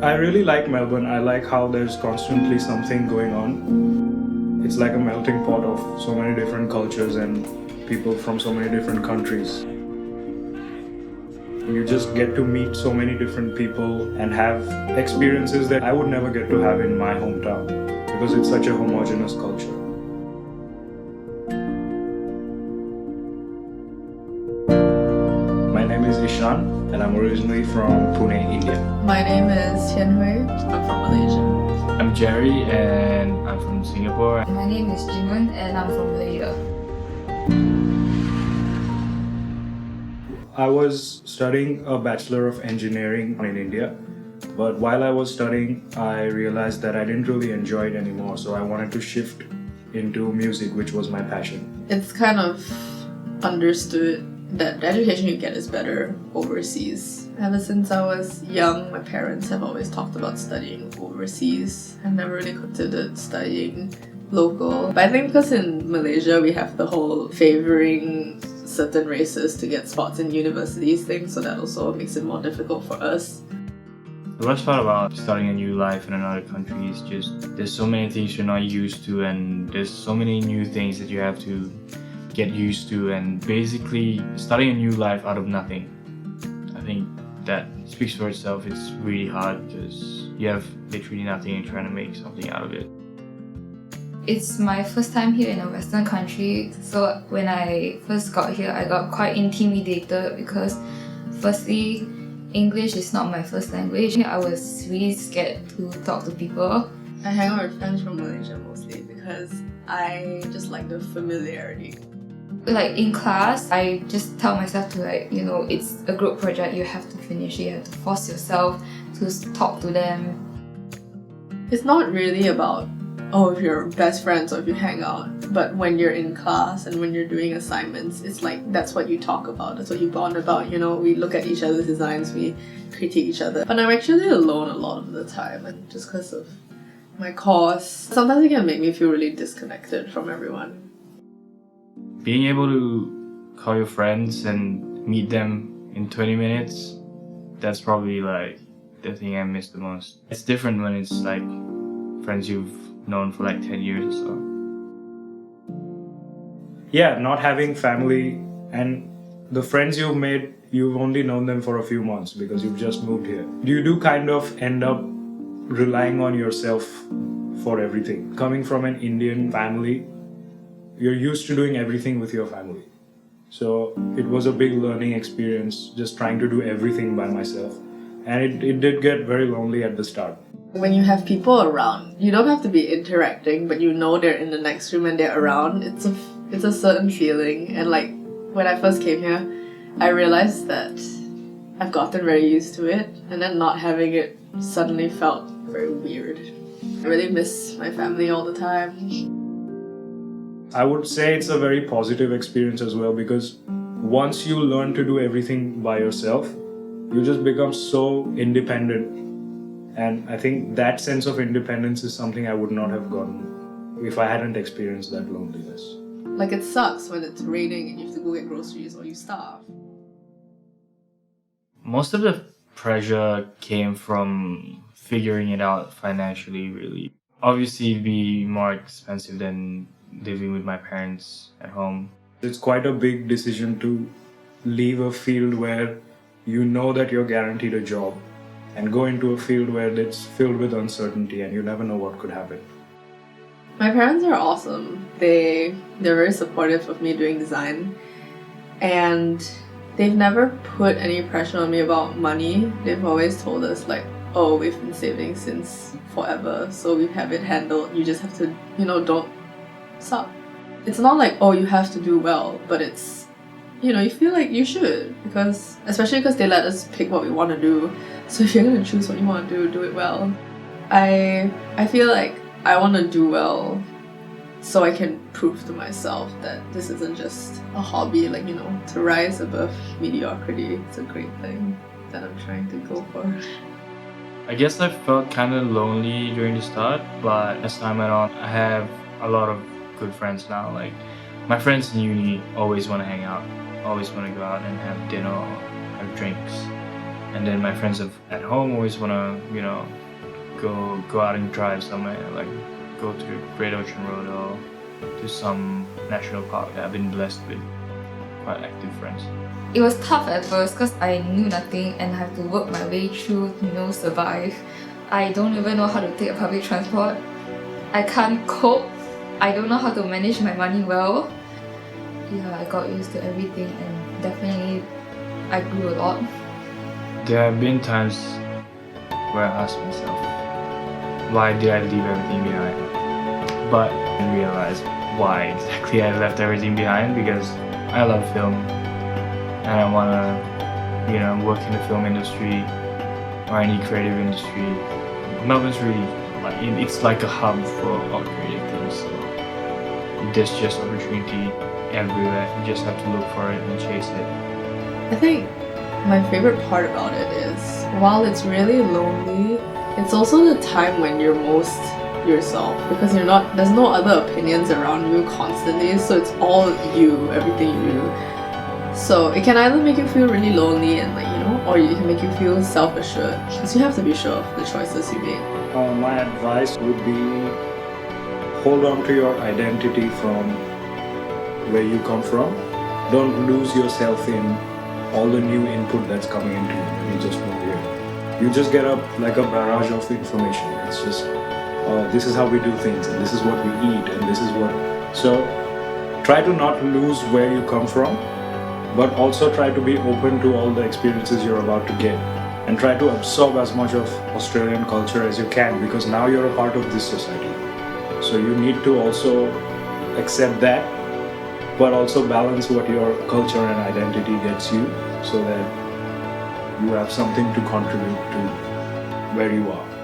I really like Melbourne. I like how there's constantly something going on. It's like a melting pot of so many different cultures and people from so many different countries. You just get to meet so many different people and have experiences that I would never get to have in my hometown because it's such a homogeneous culture. My name is Ishan and I'm originally from Pune, India. My name is Tianhui. I'm from Malaysia. I'm Jerry and I'm from Singapore. My name is Jimun and I'm from Malaysia. I was studying a Bachelor of Engineering in India, but while I was studying, I realized that I didn't really enjoy it anymore, so I wanted to shift into music, which was my passion. It's kind of understood that the education you get is better overseas. Ever since I was young, my parents have always talked about studying overseas. I've never really considered studying local. But I think because in Malaysia we have the whole favoring certain races to get spots in universities thing, so that also makes it more difficult for us. The worst part about starting a new life in another country is just there's so many things you're not used to, and there's so many new things that you have to get used to, and basically starting a new life out of nothing. I think that speaks for itself. It's really hard because you have literally nothing and trying to make something out of it. It's my first time here in a Western country, so when I first got here, I got quite intimidated because firstly, English is not my first language. I was really scared to talk to people. I hang out with friends from Malaysia mostly because I just like the familiarity. Like in class, I just tell myself to it's a group project, you have to finish it, you have to force yourself to talk to them. It's not really about if you're best friends or if you hang out, but when you're in class and when you're doing assignments, it's like that's what you talk about, that's what you bond about. We look at each other's designs, we critique each other. But I'm actually alone a lot of the time, and just because of my course, sometimes it can make me feel really disconnected from everyone. Being able to call your friends and meet them in 20 minutes, that's probably like the thing I miss the most. It's different when it's like friends you've known for like 10 years or so. Yeah, not having family and the friends you've made, you've only known them for a few months because you've just moved here. You do kind of end up relying on yourself for everything. Coming from an Indian family, you're used to doing everything with your family. So it was a big learning experience just trying to do everything by myself. And it did get very lonely at the start. When you have people around, you don't have to be interacting, but they're in the next room and they're around. It's a certain feeling. And like when I first came here, I realized that I've gotten very used to it, and then not having it suddenly felt very weird. I really miss my family all the time. I would say it's a very positive experience as well because once you learn to do everything by yourself, you just become so independent. And I think that sense of independence is something I would not have gotten if I hadn't experienced that loneliness. Like it sucks when it's raining and you have to go get groceries or you starve. Most of the pressure came from figuring it out financially, really. Obviously, it'd be more expensive than living with my parents at home. It's quite a big decision to leave a field where you know that you're guaranteed a job and go into a field where it's filled with uncertainty and you never know what could happen. My parents are awesome. They're very supportive of me doing design, and they've never put any pressure on me about money. They've always told us like, oh, we've been saving since forever, so we have it handled. You just have to, don't suck. It's not like, oh, you have to do well, but it's, you feel like you should, especially because they let us pick what we want to do. So if you're going to choose what you want to do it well. I feel like I want to do well so I can prove to myself that this isn't just a hobby, to rise above mediocrity. It's a great thing that I'm trying to go for. I guess I felt kind of lonely during the start, but as time went on, I have a lot of good friends now. Like my friends in uni always want to hang out, always want to go out and have dinner or have drinks. And then my friends at home always wanna, go out and drive somewhere, like go to Great Ocean Road or to some national park. I've been blessed with quite active friends. It was tough at first because I knew nothing and I have to work my way through, survive. I don't even know how to take a public transport. I can't cope. I don't know how to manage my money well. Yeah, I got used to everything and definitely I grew a lot. There have been times where I asked myself, why did I leave everything behind? But I realized why exactly I left everything behind, because I love film and I wanna, work in the film industry or any creative industry. Melbourne's really it's like a hub for all creative things. So there's just opportunity everywhere. You just have to look for it and chase it. I think my favorite part about it is, while it's really lonely, it's also the time when you're most yourself, because there's no other opinions around you constantly, so it's all you, everything you do. So it can either make you feel really lonely and or it can make you feel self-assured, because you have to be sure of the choices you make. My advice would be, hold on to your identity from where you come from. Don't lose yourself in all the new input that's coming into you when you just move here. You just get a barrage of information. It's just, this is how we do things, and this is what we eat, and this is what... So try to not lose where you come from, but also try to be open to all the experiences you're about to get, and try to absorb as much of Australian culture as you can, because now you're a part of this society. So you need to also accept that, but also balance what your culture and identity gets you, so that you have something to contribute to where you are.